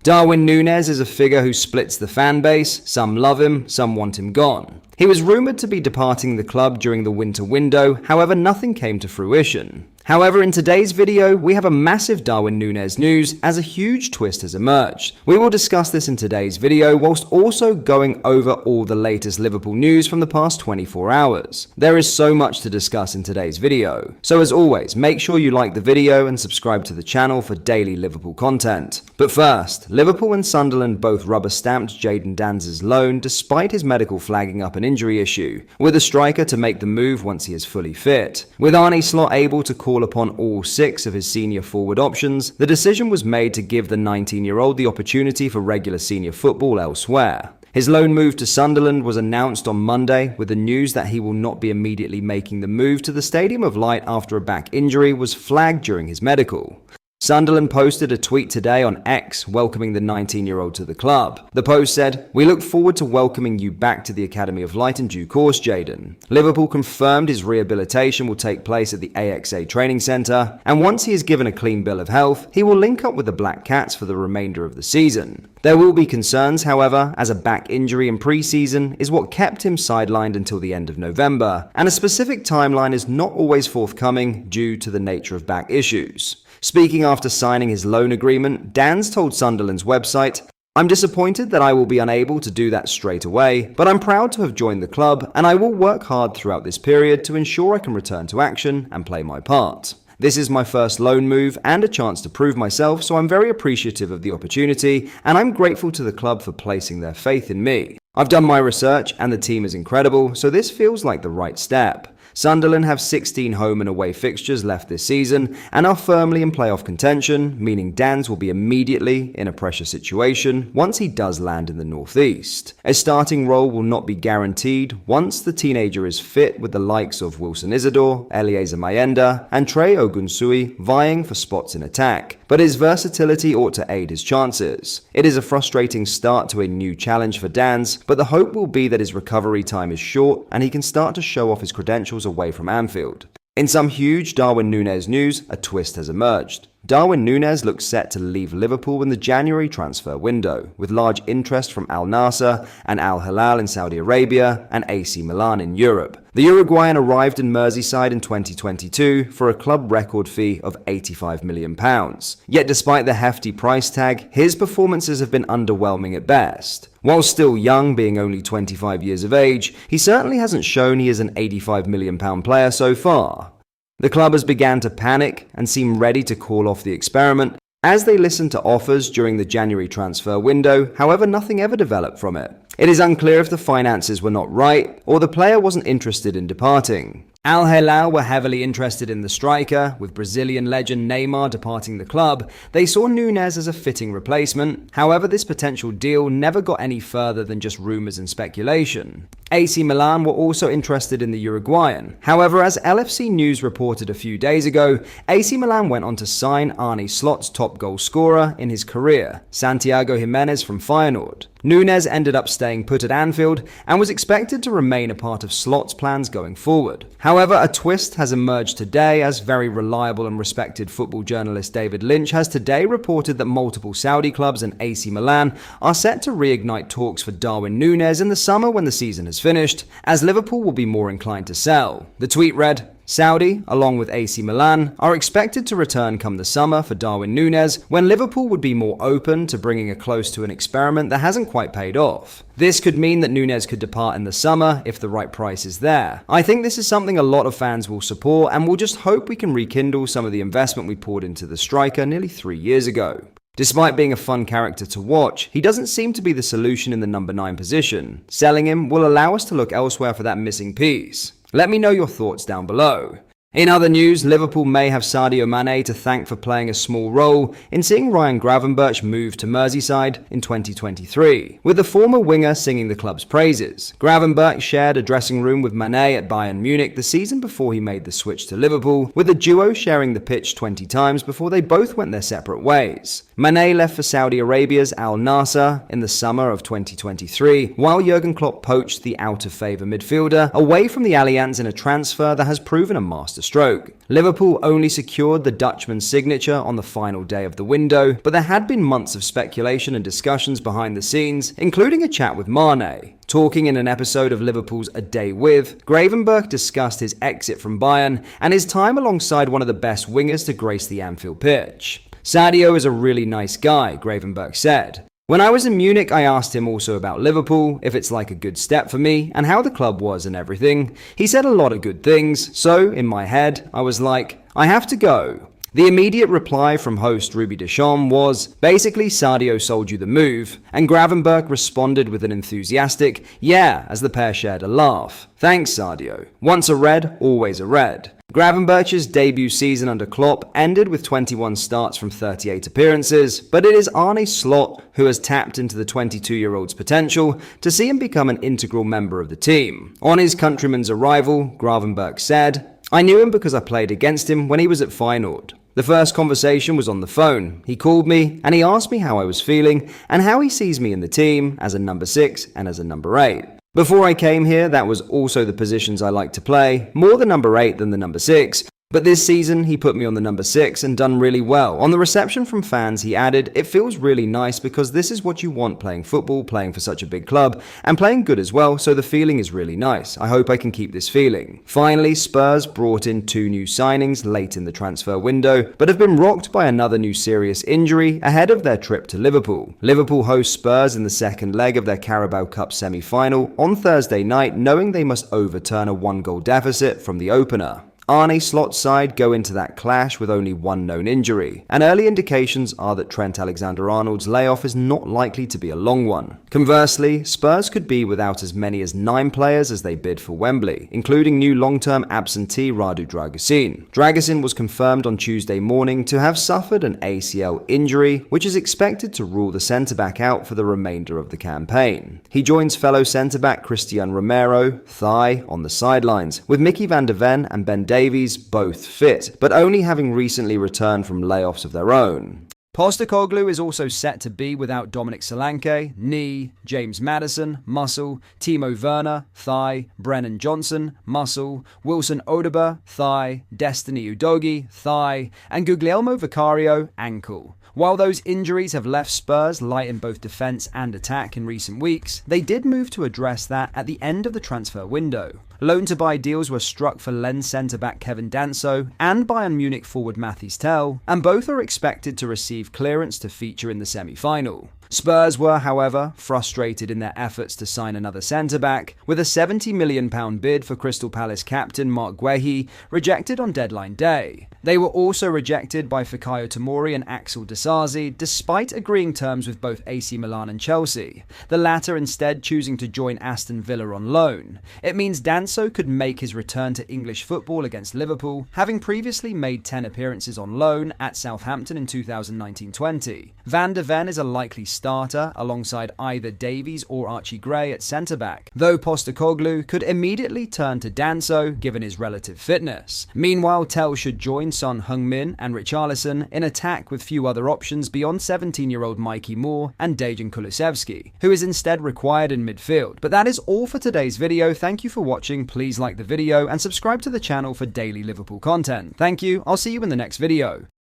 Darwin Nunez is a figure who splits the fan base. Some love him, some want him gone. He was rumoured to be departing the club during the winter window, however nothing came to fruition. However, in today's video, we have a massive Darwin Nunez news as a huge twist has emerged. We will discuss this in today's video whilst also going over all the latest Liverpool news from the past 24 hours. There is so much to discuss in today's video. So as always, make sure you like the video and subscribe to the channel for daily Liverpool content. But first, Liverpool and Sunderland both rubber-stamped Jadon Danz's loan despite his medical flagging up an injury issue, with a striker to make the move once he is fully fit. With Arne Slot able to call upon all 6 of his senior forward options, the decision was made to give the 19-year-old the opportunity for regular senior football elsewhere. His loan move to Sunderland was announced on Monday, with the news that he will not be immediately making the move to the Stadium of Light after a back injury was flagged during his medical. Sunderland posted a tweet today on X welcoming the 19-year-old to the club. The post said, "We look forward to welcoming you back to the Academy of Light in due course, Jadon. Liverpool confirmed his rehabilitation will take place at the AXA training centre, and once he is given a clean bill of health, he will link up with the Black Cats for the remainder of the season. There will be concerns, however, as a back injury in pre-season is what kept him sidelined until the end of November, and a specific timeline is not always forthcoming due to the nature of back issues." Speaking after signing his loan agreement, Danz told Sunderland's website, "I'm disappointed that I will be unable to do that straight away, but I'm proud to have joined the club and I will work hard throughout this period to ensure I can return to action and play my part. This is my first loan move and a chance to prove myself, so I'm very appreciative of the opportunity and I'm grateful to the club for placing their faith in me. I've done my research and the team is incredible, so this feels like the right step. Sunderland have 16 home and away fixtures left this season and are firmly in playoff contention, meaning Danz will be immediately in a pressure situation once he does land in the northeast. A starting role will not be guaranteed once the teenager is fit, with the likes of Wilson Isidore, Eliezer Mayenda and Trey Ogunsui vying for spots in attack, but his versatility ought to aid his chances. It is a frustrating start to a new challenge for Danz, but the hope will be that his recovery time is short and he can start to show off his credentials away from Anfield. In some huge Darwin Nunez news, a twist has emerged. Darwin Nunez looks set to leave Liverpool in the January transfer window, with large interest from Al Nassr and Al Hilal in Saudi Arabia and AC Milan in Europe. The Uruguayan arrived in Merseyside in 2022 for a club record fee of £85 million. Yet despite the hefty price tag, his performances have been underwhelming at best. While still young, being only 25 years of age, he certainly hasn't shown he is an £85 million player so far. The club has begun to panic and seem ready to call off the experiment as they listened to offers during the January transfer window, however nothing ever developed from it. It is unclear if the finances were not right or the player wasn't interested in departing. Al Hilal were heavily interested in the striker, with Brazilian legend Neymar departing the club. They saw Nunez as a fitting replacement. However, this potential deal never got any further than just rumours and speculation. AC Milan were also interested in the Uruguayan. However, as LFC News reported a few days ago, AC Milan went on to sign Arne Slot's top goal scorer in his career, Santiago Jimenez from Feyenoord. Nunez ended up staying put at Anfield and was expected to remain a part of Slot's plans going forward. However, a twist has emerged today, as very reliable and respected football journalist David Lynch has today reported that multiple Saudi clubs and AC Milan are set to reignite talks for Darwin Nunez in the summer when the season is finished, as Liverpool will be more inclined to sell. The tweet read, "Saudi, along with AC Milan, are expected to return come the summer for Darwin Nunez, when Liverpool would be more open to bringing it close to an experiment that hasn't quite paid off. This could mean that Nunez could depart in the summer if the right price is there. I think this is something a lot of fans will support, and we'll just hope we can rekindle some of the investment we poured into the striker nearly 3 years ago. Despite being a fun character to watch, he doesn't seem to be the solution in the number 9 position. Selling him will allow us to look elsewhere for that missing piece. Let me know your thoughts down below." In other news, Liverpool may have Sadio Mane to thank for playing a small role in seeing Ryan Gravenberch move to Merseyside in 2023, with the former winger singing the club's praises. Gravenberch shared a dressing room with Mane at Bayern Munich the season before he made the switch to Liverpool, with the duo sharing the pitch 20 times before they both went their separate ways. Mane left for Saudi Arabia's Al Nassr in the summer of 2023, while Jurgen Klopp poached the out-of-favour midfielder away from the Allianz in a transfer that has proven a master stroke. Liverpool only secured the Dutchman's signature on the final day of the window, but there had been months of speculation and discussions behind the scenes, including a chat with Mane. Talking in an episode of Liverpool's A Day With, Gravenberch discussed his exit from Bayern and his time alongside one of the best wingers to grace the Anfield pitch. Sadio is a really nice guy, Gravenberch said. When I was in Munich, I asked him also about Liverpool, if it's like a good step for me, and how the club was and everything. He said a lot of good things, so in my head, I was like, I have to go. The immediate reply from host Ruby Deschamps was, basically Sadio sold you the move, and Gravenberch responded with an enthusiastic, yeah, as the pair shared a laugh. Thanks Sadio. Once a Red, always a Red. Gravenberch's debut season under Klopp ended with 21 starts from 38 appearances, but it is Arne Slot who has tapped into the 22-year-old's potential to see him become an integral member of the team. On his countryman's arrival, Gravenberch said, I knew him because I played against him when he was at Feyenoord. The first conversation was on the phone. He called me and he asked me how I was feeling and how he sees me in the team as a number 6 and as a number 8. Before I came here, that was also the positions I like to play, more the number 8 than the number 6. But this season, he put me on the number 6 and done really well. On the reception from fans, he added, it feels really nice because this is what you want playing football, playing for such a big club, and playing good as well, so the feeling is really nice. I hope I can keep this feeling. Finally, Spurs brought in 2 new signings late in the transfer window, but have been rocked by another new serious injury ahead of their trip to Liverpool. Liverpool host Spurs in the second leg of their Carabao Cup semi-final on Thursday night, knowing they must overturn a 1-goal deficit from the opener. Arne Slot's side go into that clash with only one known injury, and early indications are that Trent Alexander-Arnold's layoff is not likely to be a long one. Conversely, Spurs could be without as many as 9 players as they bid for Wembley, including new long-term absentee Radu Dragusin. Dragusin was confirmed on Tuesday morning to have suffered an ACL injury, which is expected to rule the centre-back out for the remainder of the campaign. He joins fellow centre-back Christian Romero, thigh, on the sidelines, with Mickey van der Ven and Ben Davies both fit, but only having recently returned from layoffs of their own. Postecoglou is also set to be without Dominic Solanke, knee, James Maddison, muscle, Timo Werner, thigh, Brennan Johnson, muscle, Wilson Odeba, thigh, Destiny Udogie, thigh, and Guglielmo Vicario, ankle. While those injuries have left Spurs light in both defence and attack in recent weeks, they did move to address that at the end of the transfer window. Loan-to-buy deals were struck for Lens centre-back Kevin Danso and Bayern Munich forward Mathys Tel, and both are expected to receive clearance to feature in the semi-final. Spurs were, however, frustrated in their efforts to sign another centre-back, with a £70 million bid for Crystal Palace captain Mark Guehi rejected on deadline day. They were also rejected by Fikayo Tomori and Axel Disasi, despite agreeing terms with both AC Milan and Chelsea, the latter instead choosing to join Aston Villa on loan. It means Danso could make his return to English football against Liverpool, having previously made 10 appearances on loan at Southampton in 2019-20. Van der Ven is a likely starter alongside either Davies or Archie Gray at centre-back, though Postecoglou could immediately turn to Danso given his relative fitness. Meanwhile, Tel should join Son Heung-min and Richarlison in attack with few other options beyond 17-year-old Mikey Moore and Dejan Kulusevski, who is instead required in midfield. But that is all for today's video. Thank you for watching. Please like the video and subscribe to the channel for daily Liverpool content. Thank you. I'll see you in the next video.